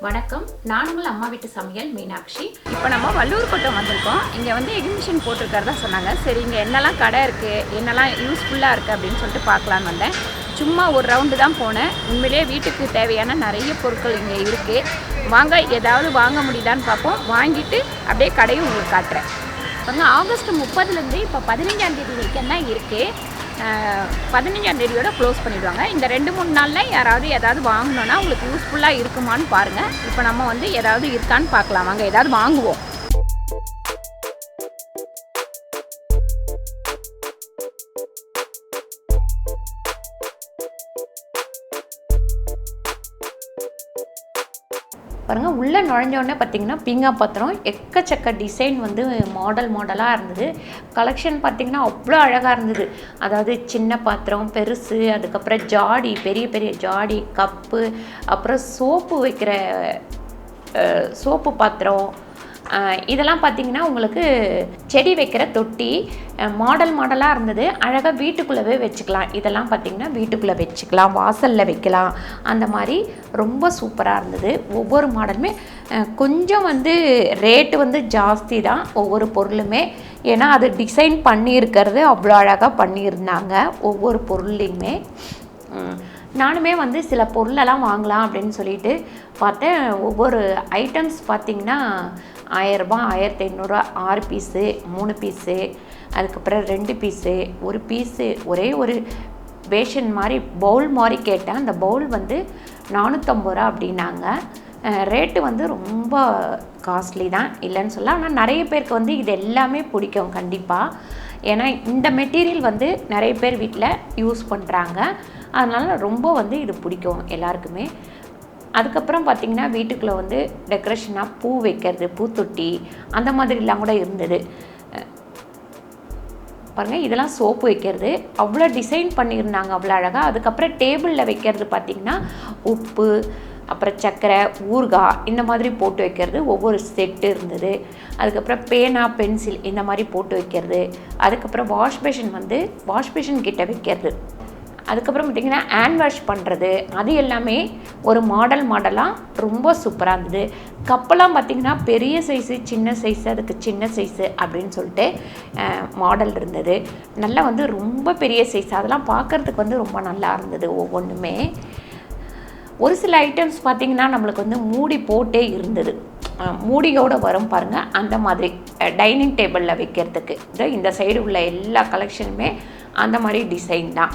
வணக்கம், நான் உங்கள் அம்மா வீட்டு சமையல் மீனாட்சி. இப்போ நம்ம வல்லூர்கோட்டம் வந்திருக்கோம். இங்கே வந்து எக்ஸிபிஷன் போட்டிருக்கிறதா சொன்னாங்க. சரி, இங்கே என்னெல்லாம் கடை இருக்குது, என்னெல்லாம் யூஸ்ஃபுல்லாக இருக்குது அப்படின்னு சொல்லிட்டு பார்க்கலான்னு வந்தேன். சும்மா ஒரு ரவுண்டு தான் போனேன். உண்மையிலேயே வீட்டுக்கு தேவையான நிறைய பொருட்கள் இங்கே இருக்குது. வாங்க, ஏதாவது வாங்க முடியுதான்னு பார்ப்போம். வாங்கிட்டு அப்படியே கடையும் உங்களுக்கு காட்டுறேன். பாருங்க, ஆகஸ்ட் 30லேருந்து இப்போ 15ஆம் தேதி வரைக்கும் தான் இருக்குது. 15ஆம் தேதியோட க்ளோஸ் பண்ணிவிடுவாங்க. இந்த 2-3 நாளில் யாராவது ஏதாவது வாங்கணுன்னா உங்களுக்கு யூஸ்ஃபுல்லாக இருக்குமான்னு பாருங்கள். இப்போ நம்ம வந்து ஏதாவது இருக்கான்னு பார்க்கலாம். வாங்க, ஏதாவது வாங்குவோம். பாருங்கள், உள்ளே நுழைஞ்சோடனே பார்த்திங்கன்னா பீங்கா பாத்திரம் எக்கச்சக்க டிசைன் வந்து மாடலாக இருந்தது. கலெக்ஷன் பார்த்திங்கன்னா அவ்வளோ அழகாக இருந்தது. அதாவது சின்ன பாத்திரம், பெருசு, அதுக்கப்புறம் ஜாடி, பெரிய பெரிய ஜாடி, கப்பு, அப்புறம் சோப்பு வைக்கிற சோப்பு பாத்திரம், இதெல்லாம் பார்த்திங்கன்னா உங்களுக்கு செடி வைக்கிற தொட்டி மாடலாக இருந்தது. அழகாக வீட்டுக்குள்ளவே வச்சுக்கலாம். இதெல்லாம் பார்த்திங்கன்னா வீட்டுக்குள்ளே வச்சுக்கலாம், வாசலில் வைக்கலாம். அந்த மாதிரி ரொம்ப சூப்பராக இருந்தது. ஒவ்வொரு மாடலுமே கொஞ்சம் வந்து ரேட்டு வந்து ஜாஸ்தி தான் ஒவ்வொரு பொருளுமே. ஏன்னா அது டிசைன் பண்ணியிருக்கிறது அவ்வளோ அழகாக பண்ணியிருந்தாங்க ஒவ்வொரு பொருள்லையுமே. நானுமே வந்து சில பொருளெல்லாம் வாங்கலாம் அப்படின்னு சொல்லிட்டு பார்த்தேன். ஒவ்வொரு ஐட்டம்ஸ் பார்த்திங்கன்னா 1000 ரூபாய், 1500, 6 பீஸு, 3 பீஸு, அதுக்கப்புறம் 2 பீஸு, 1 பீஸு, ஒரே ஒரு பேஷன் மாதிரி பவுல் மாதிரி கேட்டேன். அந்த பவுல் வந்து 450 ரூபா அப்படின்னாங்க. ரேட்டு வந்து ரொம்ப காஸ்ட்லி தான், இல்லைன்னு சொல்ல. ஆனால் நிறைய பேருக்கு வந்து இது எல்லாமே பிடிக்கும் கண்டிப்பாக. ஏன்னா இந்த மெட்டீரியல் வந்து நிறைய பேர் வீட்டில் யூஸ் பண்ணுறாங்க. அதனால் ரொம்ப வந்து இது பிடிக்கும் எல்லாருக்குமே. அதுக்கப்புறம் பார்த்திங்கன்னா வீட்டுக்குள்ளே வந்து டெக்கரேஷனாக பூ வைக்கிறது, பூத்தொட்டி, அந்த மாதிரிலாம் கூட இருந்தது. பாருங்கள், இதெல்லாம் சோப்பு வைக்கிறது அவ்வளோ டிசைன் பண்ணியிருந்தாங்க, அவ்வளோ அழகாக. அதுக்கப்புறம் டேபிளில் வைக்கிறது பார்த்திங்கன்னா உப்பு, அப்புறம் சர்க்கரை, ஊறுகாய், இந்த மாதிரி போட்டு வைக்கிறது ஒவ்வொரு செட்டு இருந்தது. அதுக்கப்புறம் பேனா, பென்சில், இந்த மாதிரி போட்டு வைக்கிறது. அதுக்கப்புறம் வாஷ்பேஷன் வந்து வாஷ்பேஷன் கிட்ட வைக்கிறது. அதுக்கப்புறம் பார்த்திங்கன்னா ஹேண்ட் வாஷ் பண்ணுறது, அது எல்லாமே ஒரு மாடலாக ரொம்ப சூப்பராக இருந்தது. கப்பெல்லாம் பார்த்திங்கன்னா பெரிய சைஸு, சின்ன சைஸு, அதுக்கு சின்ன சைஸு அப்படின்னு சொல்லிட்டு மாடல் இருந்தது. நல்லா வந்து ரொம்ப பெரிய சைஸ், அதெல்லாம் பார்க்குறதுக்கு வந்து ரொம்ப நல்லா இருந்தது ஒவ்வொன்றுமே. ஒரு சில ஐட்டம்ஸ் பார்த்திங்கன்னா நம்மளுக்கு வந்து மூடி போட்டே இருந்தது, மூடியோடு வரும் பாருங்கள். அந்த மாதிரி டைனிங் டேபிளில் வைக்கிறதுக்கு இந்த சைடு உள்ள எல்லா கலெக்ஷனுமே அந்த மாதிரி டிசைன் தான்.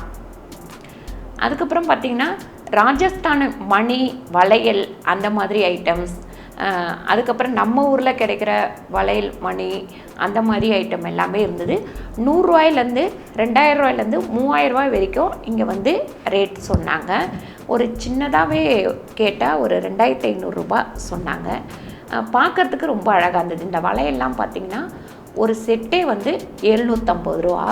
அதுக்கப்புறம் பார்த்திங்கன்னா ராஜஸ்தான் மணி, வளையல், அந்த மாதிரி ஐட்டம்ஸ். அதுக்கப்புறம் நம்ம ஊரில் கிடைக்கிற வளையல், மணி, அந்த மாதிரி ஐட்டம் எல்லாமே இருந்தது. 100 ரூபாயிலேருந்து 2000 ரூபாயிலேருந்து 3000 ரூபாய் வரைக்கும் இங்கே வந்து ரேட் சொன்னாங்க. ஒரு சின்னதாகவே கேட்டால் ஒரு 2500 ரூபாய் சொன்னாங்க. பார்க்குறதுக்கு ரொம்ப அழகாக இருந்தது. இந்த வளையல்லாம் பார்த்திங்கன்னா ஒரு செட்டே வந்து 750 ரூபா.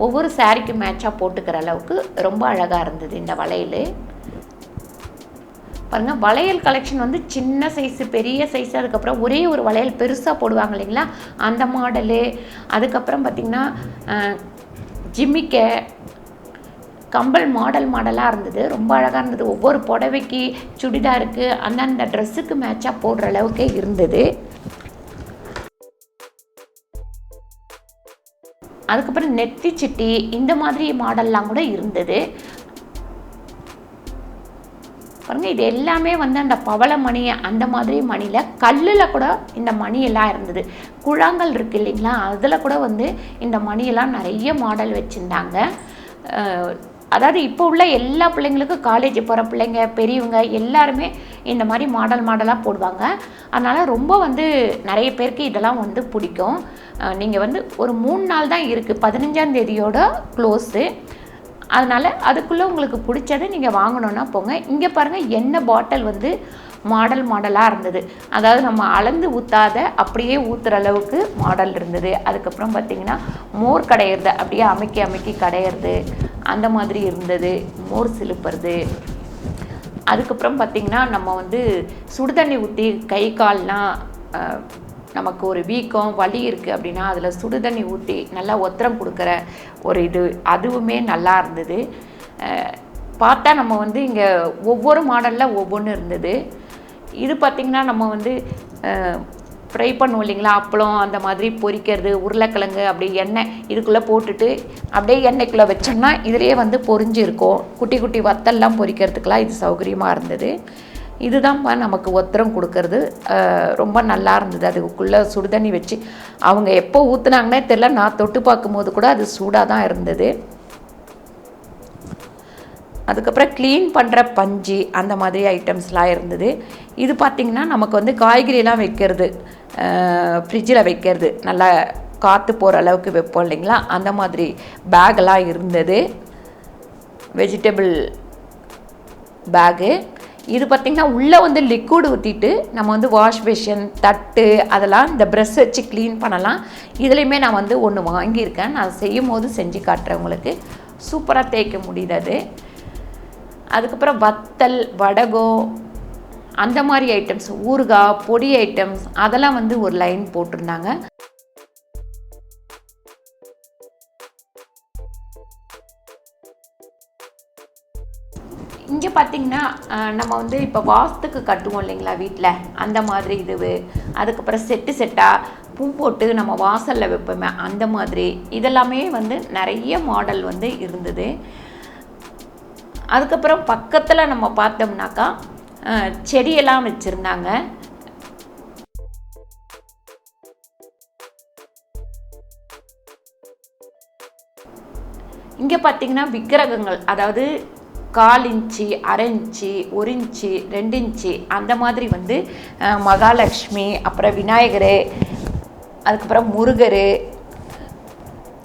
ஒவ்வொரு சாரிக்கு மேட்சாக போட்டுக்கிற அளவுக்கு ரொம்ப அழகாக இருந்தது இந்த வளையல். பாருங்கள், வளையல் கலெக்ஷன் வந்து சின்ன சைஸு, பெரிய சைஸு, அதுக்கப்புறம் ஒரே ஒரு வளையல் பெருசாக போடுவாங்க இல்லைங்களா, அந்த மாடலு. அதுக்கப்புறம் பார்த்திங்கன்னா ஜிம்மிக்க கம்பல் மாடலாக இருந்தது. ரொம்ப அழகாக இருந்தது. ஒவ்வொரு புடவைக்கு, சுடிதாருக்கு, அந்தந்த ட்ரெஸ்ஸுக்கு மேட்சாக போடுற அளவுக்கே இருந்தது. அதுக்கப்புறம் நெத்தி சிட்டி, இந்த மாதிரி மாடல்லாம் கூட இருந்தது. பாருங்கள், இது எல்லாமே வந்து அந்த பவள மணி, அந்த மாதிரி மணியில், கல்லில் கூட இந்த மணியெல்லாம் இருந்தது. குழாங்கல் இருக்குது இல்லைங்களா, அதில் கூட வந்து இந்த மணியெல்லாம் நிறைய மாடல் வச்சுருந்தாங்க. அதாவது இப்போ உள்ள எல்லா பிள்ளைங்களுக்கும், காலேஜ் போகிற பிள்ளைங்க, பெரியவங்க எல்லாருமே இந்த மாதிரி மாடலாக போடுவாங்க. அதனால் ரொம்ப வந்து நிறைய பேருக்கு இதெல்லாம் வந்து பிடிக்கும். நீங்கள் வந்து ஒரு 3 நாள் தான் இருக்குது, 15ஆம் தேதியோட க்ளோஸு. அதனால் அதுக்குள்ளே உங்களுக்கு பிடிச்சதை நீங்கள் வாங்கணுன்னா போங்க. இங்கே பாருங்கள், எண்ணெய் பாட்டில் வந்து மாடலாக இருந்தது. அதாவது நம்ம அளந்து ஊற்றாத அப்படியே ஊற்றுற அளவுக்கு மாடல் இருந்தது. அதுக்கப்புறம் பார்த்திங்கன்னா மோர் கடையிறது, அப்படியே அமைக்கி கடையிறது, அந்த மாதிரி இருந்தது. மோர் சிலுப்புறது. அதுக்கப்புறம் பார்த்திங்கன்னா நம்ம வந்து சுடுதண்ணி ஊற்றி கை கால்லாம் நமக்கு ஒரு வீக்கம், வலி இருக்குது அப்படின்னா அதில் சுடுதண்ணி ஊற்றி நல்லா ஒத்தரம் கொடுக்குற ஒரு இது, அதுவுமே நல்லா இருந்தது. பார்த்தா நம்ம வந்து இங்கே ஒவ்வொரு மாடலில் ஒவ்வொன்று இருந்தது. இது பார்த்திங்கன்னா நம்ம வந்து ஃப்ரை பண்ணுவோம் இல்லைங்களா, அப்பளம் அந்த மாதிரி பொரிக்கிறது, உருளைக்கிழங்கு அப்படி எண்ணெய் இதுக்குள்ளே போட்டுட்டு அப்படியே எண்ணெய்க்குள்ளே வச்சோம்னா இதிலேயே வந்து பொரிஞ்சு இருக்கும். குட்டி குட்டி வத்தல்லாம் பொரிக்கிறதுக்கெலாம் இது சௌகரியமாக இருந்தது. இதுதான் நமக்கு ஒத்தரம் கொடுக்கறது. ரொம்ப நல்லா இருந்தது. அதுக்குள்ளே சுடுதண்ணி வச்சு அவங்க எப்போ ஊற்றுனாங்கன்னே தெரியல. நான் தொட்டு பார்க்கும்போது கூட அது சூடாக தான் இருந்தது. அதுக்கப்புறம் க்ளீன் பண்ணுற பஞ்சு அந்த மாதிரி ஐட்டம்ஸ்லாம் இருந்தது. இது பார்த்திங்கன்னா நமக்கு வந்து காய்கறியெல்லாம் வைக்கிறது, ஃப்ரிட்ஜில் வைக்கிறது, நல்லா காற்று போகிற அளவுக்கு வைப்போம் இல்லைங்களா, அந்த மாதிரி பேக்கெல்லாம் இருந்தது. Vegetable bag. இது பார்த்திங்கன்னா உள்ளே வந்து லிக்விட் ஊற்றிட்டு நம்ம வந்து வாஷ் பேஷன், தட்டு அதெல்லாம் இந்த ப்ரெஷ் வச்சு க்ளீன் பண்ணலாம். இதுலேயுமே நான் வந்து ஒன்று வாங்கியிருக்கேன். நான் செய்யும் போது செஞ்சு காட்டுறேன் உங்களுக்கு. சூப்பராக தேய்க்க முடியுது. அதுக்கப்புறம் வத்தல், வடகம் அந்த மாதிரி ஐட்டம்ஸ், ஊறுகாய், பொடி ஐட்டம்ஸ் அதெல்லாம் வந்து ஒரு லைன் போட்டிருந்தாங்க. இங்கே பார்த்திங்கன்னா நம்ம வந்து இப்போ வாஸ்துக்கு கட்டுவோம் இல்லைங்களா வீட்டில், அந்த மாதிரி இது. அதுக்கப்புறம் செட்டாக பூ போட்டு நம்ம வாசலில் வைப்போமே அந்த மாதிரி இதெல்லாமே வந்து நிறைய மாடல் வந்து இருந்தது. அதுக்கப்புறம் பக்கத்தில் நம்ம பார்த்தோம்னாக்கா செடியெல்லாம் வச்சுருந்தாங்க. இங்கே பார்த்திங்கன்னா விக்கிரகங்கள், அதாவது 1/4 இன்ச்சு, 1/2 இன்ச்சு, 1 இன்ச்சு, 2 இன்ச்சு அந்த மாதிரி வந்து மகாலட்சுமி, அப்புறம் விநாயகர், அதுக்கப்புறம் முருகர்,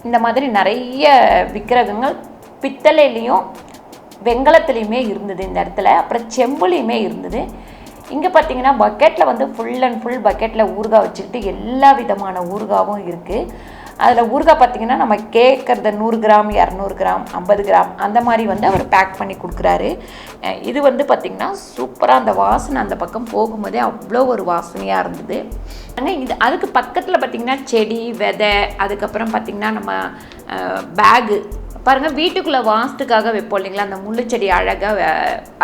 இந்த மாதிரி நிறைய விக்கிரகங்கள் பித்தளையிலையும் வெங்கலத்துலேயுமே இருந்தது இந்த இடத்துல. அப்புறம் செம்புலேயுமே இருந்தது. இங்கே பார்த்திங்கன்னா பக்கெட்டில் வந்து ஃபுல் அண்ட் ஃபுல் பக்கெட்டில் ஊறுகாய் வச்சுக்கிட்டு எல்லா விதமான ஊறுகாவும் இருக்குது. அதில் ஊறுகாய் பார்த்திங்கன்னா நம்ம கேட்குறத 100 கிராம், 200 கிராம், 50 கிராம் அந்த மாதிரி வந்து அவர் பேக் பண்ணி கொடுக்குறாரு. இது வந்து பார்த்திங்கன்னா சூப்பராக அந்த வாசனை அந்த பக்கம் போகும்போதே அவ்வளோ ஒரு வாசனையாக இருந்தது. இது அதுக்கு பக்கத்தில் பார்த்திங்கன்னா செடி, விதை, அதுக்கப்புறம் பார்த்திங்கன்னா நம்ம பேகு பாருங்கள், வீட்டுக்குள்ளே வாஸ்துக்காக வைப்போம் இல்லைங்களா, அந்த முள்ளு செடி அழகாக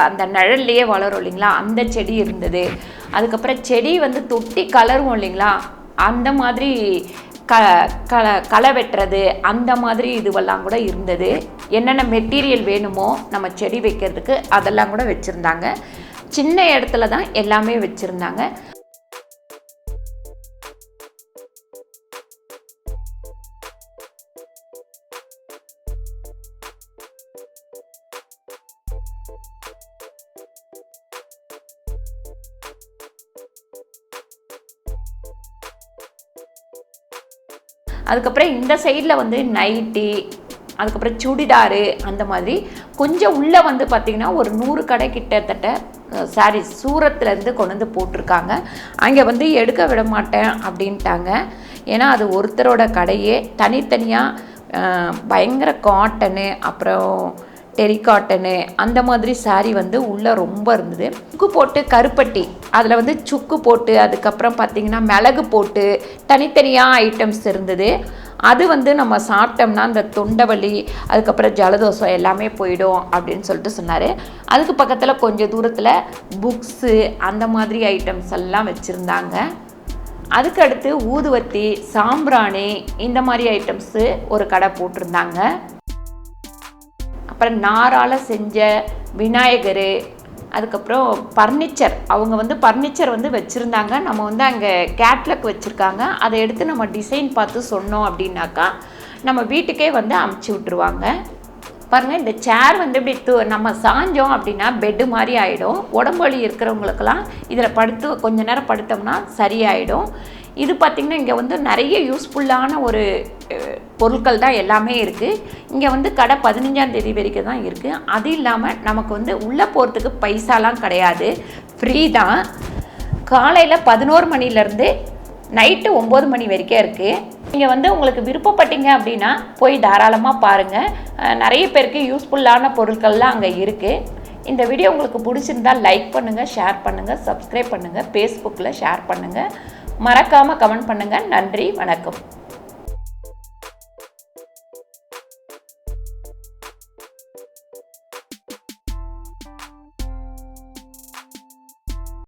அந்த நிழல்லையே வளரும் இல்லைங்களா, அந்த செடி இருந்தது. அதுக்கப்புறம் செடி வந்து தொட்டி கலருவோம் இல்லைங்களா, அந்த மாதிரி களை வெட்டுறது அந்த மாதிரி இதுவெல்லாம் கூட இருந்தது. என்னென்ன மெட்டீரியல் வேணுமோ நம்ம செடி வைக்கிறதுக்கு அதெல்லாம் கூட வச்சுருந்தாங்க. சின்ன இடத்துல தான் எல்லாமே வச்சுருந்தாங்க. அதுக்கப்புறம் இந்த சைடில் வந்து நைட்டி, அதுக்கப்புறம் சுடிதாரு அந்த மாதிரி கொஞ்சம் உள்ளே வந்து பார்த்திங்கன்னா ஒரு 100 கடை கிட்டத்தட்ட சாரீஸ் சூரத்துலேருந்து கொண்டு வந்து போட்டிருக்காங்க. அங்கே வந்து எடுக்க விட மாட்டேன் அப்படின்ட்டாங்க. ஏன்னா அது ஒருத்தரோட கடையே. தனித்தனியாக பயங்கர காட்டனு, அப்புறம் டெரிகாட்டனு அந்த மாதிரி சாரீ வந்து உள்ளே ரொம்ப இருந்தது. சுக்கு போட்டு கருப்பட்டி, அதில் வந்து சுக்கு போட்டு அதுக்கப்புறம் பார்த்திங்கன்னா மிளகு போட்டு தனித்தனியாக ஐட்டம்ஸ் இருந்தது. அது வந்து நம்ம சாப்பிட்டோம்னா அந்த தொண்டவலி, அதுக்கப்புறம் ஜலதோஷம் எல்லாமே போயிடும் அப்படின்னு சொல்லிட்டு சொன்னார். அதுக்கு பக்கத்தில் கொஞ்சம் தூரத்தில் புக்ஸு அந்த மாதிரி ஐட்டம்ஸ் எல்லாம் வச்சுருந்தாங்க. அதுக்கு அடுத்து ஊதுவத்தி, சாம்பிராணி இந்த மாதிரி ஐட்டம்ஸு ஒரு கடை போட்டிருந்தாங்க. அப்புறம் நாரால் செஞ்ச விநாயகர், அதுக்கப்புறம் ஃபர்னிச்சர், அவங்க வந்து ஃபர்னிச்சர் வந்து வச்சுருந்தாங்க. நம்ம வந்து அங்கே கேட்லாக் வச்சுருக்காங்க. அதை எடுத்து நம்ம டிசைன் பார்த்து சொன்னோம் அப்படின்னாக்கா நம்ம வீட்டுக்கே வந்து அமுச்சு விட்ருவாங்க. பாருங்கள், இந்த சேர் வந்து இப்படி நம்ம சாஞ்சோம் அப்படின்னா பெட்டு மாதிரி ஆகிடும். உடம்பு வலி இருக்கிறவங்களுக்கெல்லாம் இதில் கொஞ்ச நேரம் படுத்தோம்னா சரியாயிடும். இது பார்த்திங்கன்னா இங்கே வந்து நிறைய யூஸ்ஃபுல்லான ஒரு பொருட்கள் தான் எல்லாமே இருக்குது. இங்கே வந்து கடை 15ஆம் தேதி வரைக்கும் தான் இருக்குது. அது இல்லாமல் நமக்கு வந்து உள்ளே போகிறதுக்கு பைசாலாம் கிடையாது, ஃப்ரீ தான். காலையில் 11 மணிலேருந்து நைட்டு 9 மணி வரைக்கும் இருக்குது. நீங்கள் வந்து உங்களுக்கு விருப்பப்பட்டீங்க அப்படின்னா போய் தாராளமாக பாருங்கள். நிறைய பேருக்கு யூஸ்ஃபுல்லான பொருட்கள்லாம் அங்கே இருக்குது. இந்த வீடியோ உங்களுக்கு பிடிச்சிருந்தால் லைக் பண்ணுங்கள், ஷேர் பண்ணுங்கள், சப்ஸ்கிரைப் பண்ணுங்கள், ஃபேஸ்புக்கில் ஷேர் பண்ணுங்கள், மறக்காமல் கமெண்ட் பண்ணுங்கள். நன்றி, வணக்கம்.